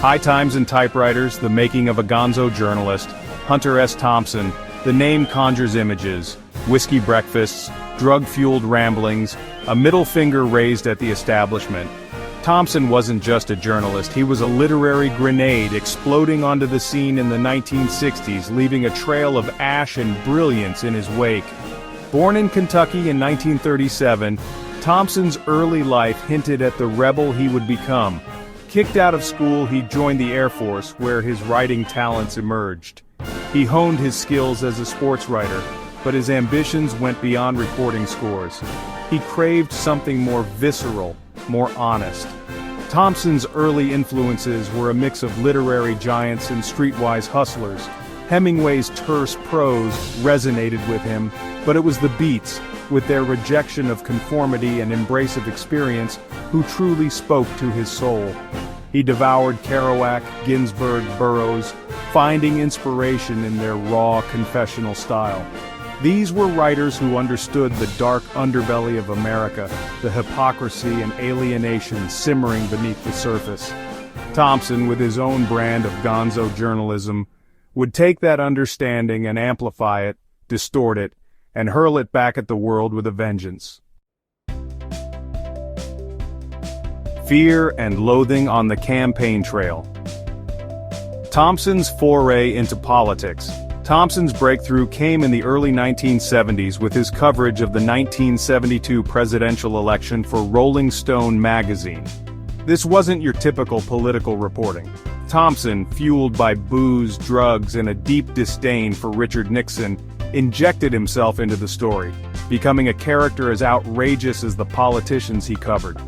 High Times and Typewriters, The Making of a Gonzo Journalist, Hunter S. Thompson. The name conjures images: whiskey breakfasts, drug-fueled ramblings, a middle finger raised at the establishment. Thompson wasn't just a journalist, he was a literary grenade exploding onto the scene in the 1960s, leaving a trail of ash and brilliance in his wake. Born in Kentucky in 1937, Thompson's early life hinted at the rebel he would become. Kicked out of school, he joined the Air Force, where his writing talents emerged. He honed his skills as a sports writer, but his ambitions went beyond reporting scores. He craved something more visceral, more honest. Thompson's early influences were a mix of literary giants and streetwise hustlers. Hemingway's terse prose resonated with him, but it was the Beats, with their rejection of conformity and embrace of experience, who truly spoke to his soul. He devoured Kerouac, Ginsberg, Burroughs, finding inspiration in their raw, confessional style. These were writers who understood the dark underbelly of America, the hypocrisy and alienation simmering beneath the surface. Thompson, with his own brand of Gonzo journalism, would take that understanding and amplify it, distort it, and hurl it back at the world with a vengeance. Fear and Loathing on the Campaign Trail. Thompson's foray into politics. Thompson's breakthrough came in the early 1970s with his coverage of the 1972 presidential election for Rolling Stone magazine. This wasn't your typical political reporting. Thompson, fueled by booze, drugs, and a deep disdain for Richard Nixon, injected himself into the story, becoming a character as outrageous as the politicians he covered.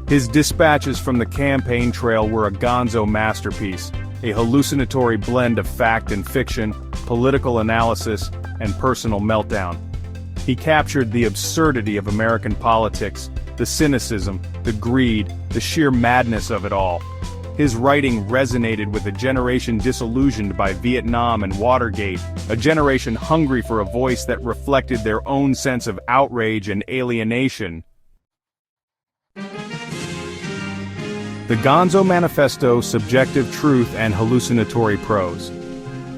His dispatches from the campaign trail were a Gonzo masterpiece, a hallucinatory blend of fact and fiction, political analysis, and personal meltdown. He captured the absurdity of American politics, the cynicism, the greed, the sheer madness of it all. His writing resonated with a generation disillusioned by Vietnam and Watergate, a generation hungry for a voice that reflected their own sense of outrage and alienation. The Gonzo Manifesto: Subjective Truth and Hallucinatory Prose.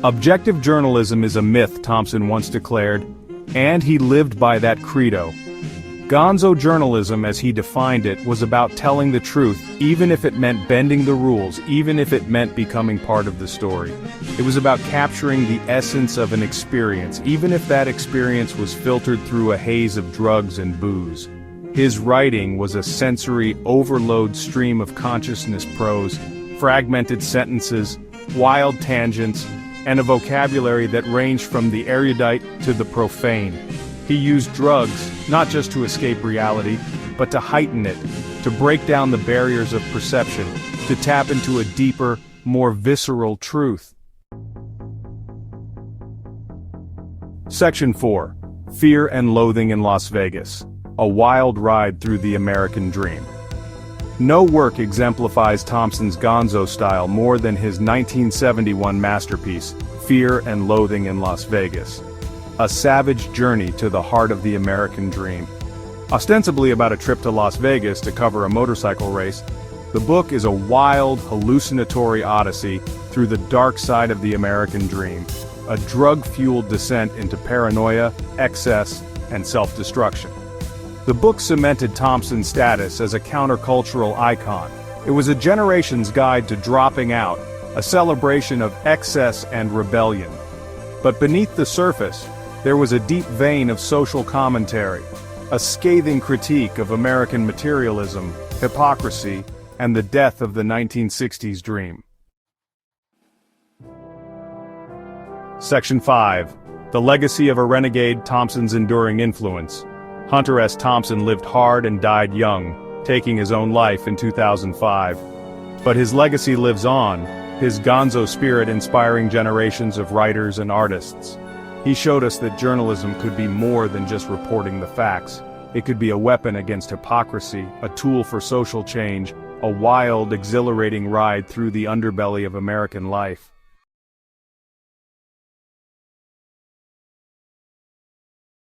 Objective journalism is a myth, Thompson once declared, and he lived by that credo. Gonzo journalism, as he defined it, was about telling the truth, even if it meant bending the rules, even if it meant becoming part of the story. It was about capturing the essence of an experience, even if that experience was filtered through a haze of drugs and booze. His writing was a sensory overload stream of consciousness prose, fragmented sentences, wild tangents, and a vocabulary that ranged from the erudite to the profane. He used drugs, not just to escape reality, but to heighten it, to break down the barriers of perception, to tap into a deeper, more visceral truth. Section 4. Fear and Loathing in Las Vegas. A wild ride through the American dream. No work exemplifies Thompson's Gonzo style more than his 1971 masterpiece, Fear and Loathing in Las Vegas. A savage journey to the heart of the American dream. Ostensibly about a trip to Las Vegas to cover a motorcycle race, the book is a wild, hallucinatory odyssey through the dark side of the American dream, a drug-fueled descent into paranoia, excess, and self-destruction. The book cemented Thompson's status as a countercultural icon. It was a generation's guide to dropping out, a celebration of excess and rebellion. But beneath the surface, there was a deep vein of social commentary, a scathing critique of American materialism, hypocrisy, and the death of the 1960s dream. Section 5. The Legacy of a Renegade: Thompson's Enduring Influence. Hunter S. Thompson lived hard and died young, taking his own life in 2005. But his legacy lives on, his Gonzo spirit inspiring generations of writers and artists. He showed us that journalism could be more than just reporting the facts. It could be a weapon against hypocrisy, a tool for social change, a wild, exhilarating ride through the underbelly of American life.